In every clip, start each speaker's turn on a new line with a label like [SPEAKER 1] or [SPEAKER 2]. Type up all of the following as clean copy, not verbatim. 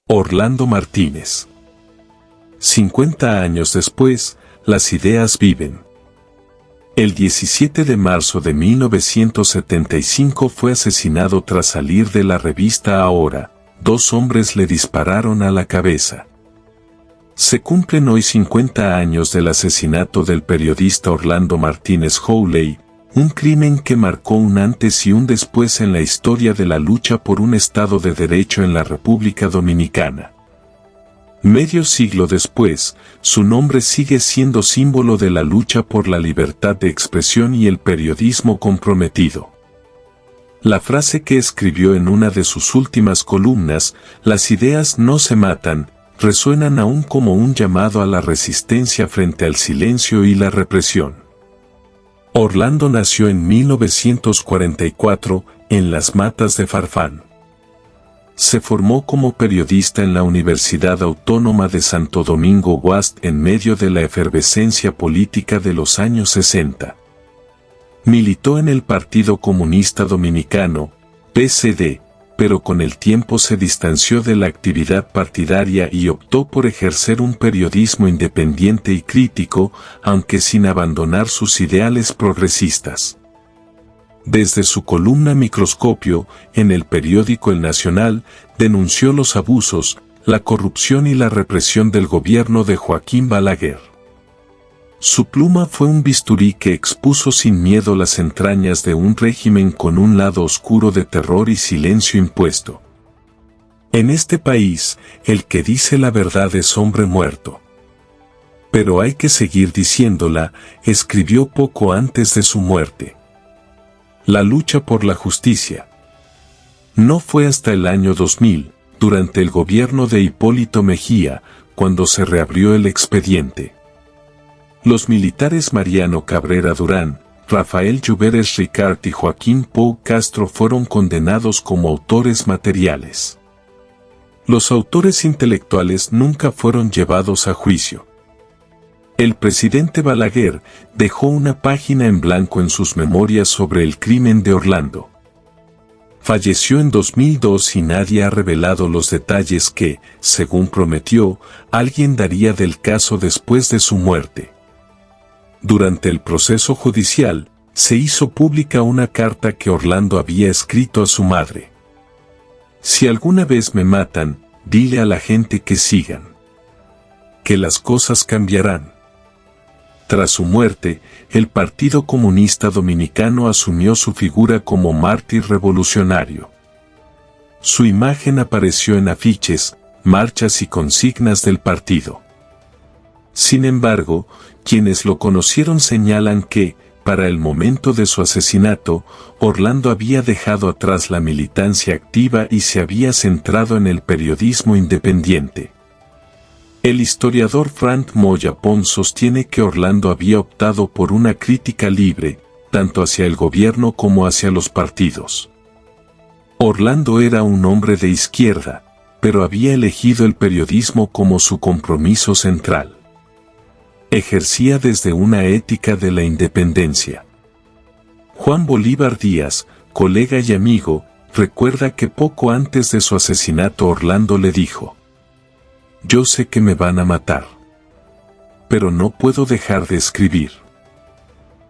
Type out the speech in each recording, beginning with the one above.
[SPEAKER 1] Orlando Martínez. 50 años después, las ideas viven. El 17 de marzo de 1975 fue asesinado tras salir de la revista Ahora. 2 hombres le dispararon a la cabeza. Se cumplen hoy 50 años del asesinato del periodista Orlando Martínez Howley, un crimen que marcó un antes y un después en la historia de la lucha por un Estado de Derecho en la República Dominicana. Medio siglo después, su nombre sigue siendo símbolo de la lucha por la libertad de expresión y el periodismo comprometido. La frase que escribió en una de sus últimas columnas, "Las ideas no se matan", resuenan aún como un llamado a la resistencia frente al silencio y la represión. Orlando nació en 1944, en las Matas de Farfán. Se formó como periodista en la Universidad Autónoma de Santo Domingo UASD en medio de la efervescencia política de los años 60. Militó en el Partido Comunista Dominicano, PCD, pero con el tiempo se distanció de la actividad partidaria y optó por ejercer un periodismo independiente y crítico, aunque sin abandonar sus ideales progresistas. Desde su columna Microscopio, en el periódico El Nacional, denunció los abusos, la corrupción y la represión del gobierno de Joaquín Balaguer. Su pluma fue un bisturí que expuso sin miedo las entrañas de un régimen con un lado oscuro de terror y silencio impuesto. En este país, el que dice la verdad es hombre muerto. Pero hay que seguir diciéndola, escribió poco antes de su muerte. La lucha por la justicia. No fue hasta el año 2000, durante el gobierno de Hipólito Mejía, cuando se reabrió el expediente. Los militares Mariano Cabrera Durán, Rafael Lluveres Ricart y Joaquín Pou Castro fueron condenados como autores materiales. Los autores intelectuales nunca fueron llevados a juicio. El presidente Balaguer dejó una página en blanco en sus memorias sobre el crimen de Orlando. Falleció en 2002 y nadie ha revelado los detalles que, según prometió, alguien daría del caso después de su muerte. Durante el proceso judicial, se hizo pública una carta que Orlando había escrito a su madre. "Si alguna vez me matan, dile a la gente que sigan. Que las cosas cambiarán". Tras su muerte, el Partido Comunista Dominicano asumió su figura como mártir revolucionario. Su imagen apareció en afiches, marchas y consignas del partido. Sin embargo, quienes lo conocieron señalan que, para el momento de su asesinato, Orlando había dejado atrás la militancia activa y se había centrado en el periodismo independiente. El historiador Frank Moya Pons sostiene que Orlando había optado por una crítica libre, tanto hacia el gobierno como hacia los partidos. Orlando era un hombre de izquierda, pero había elegido el periodismo como su compromiso central. Ejercía desde una ética de la independencia. Juan Bolívar Díaz, colega y amigo, recuerda que poco antes de su asesinato Orlando le dijo: "Yo sé que me van a matar, pero no puedo dejar de escribir".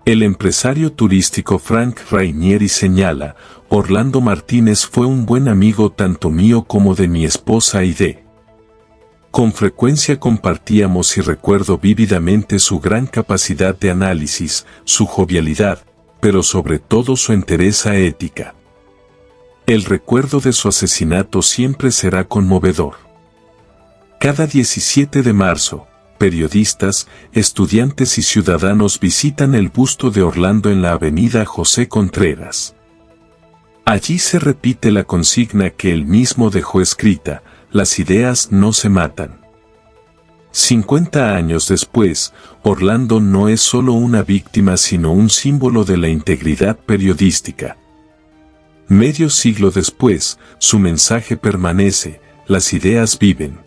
[SPEAKER 1] El empresario turístico Frank Rainieri señala: "Orlando Martínez fue un buen amigo tanto mío como de mi esposa Aide. Con frecuencia compartíamos y recuerdo vívidamente su gran capacidad de análisis, su jovialidad, pero sobre todo su entereza ética. El recuerdo de su asesinato siempre será conmovedor". Cada 17 de marzo, periodistas, estudiantes y ciudadanos visitan el busto de Orlando en la avenida José Contreras. Allí se repite la consigna que él mismo dejó escrita: "Las ideas no se matan". 50 años después, Orlando no es solo una víctima sino un símbolo de la integridad periodística. Medio siglo después, su mensaje permanece: las ideas viven.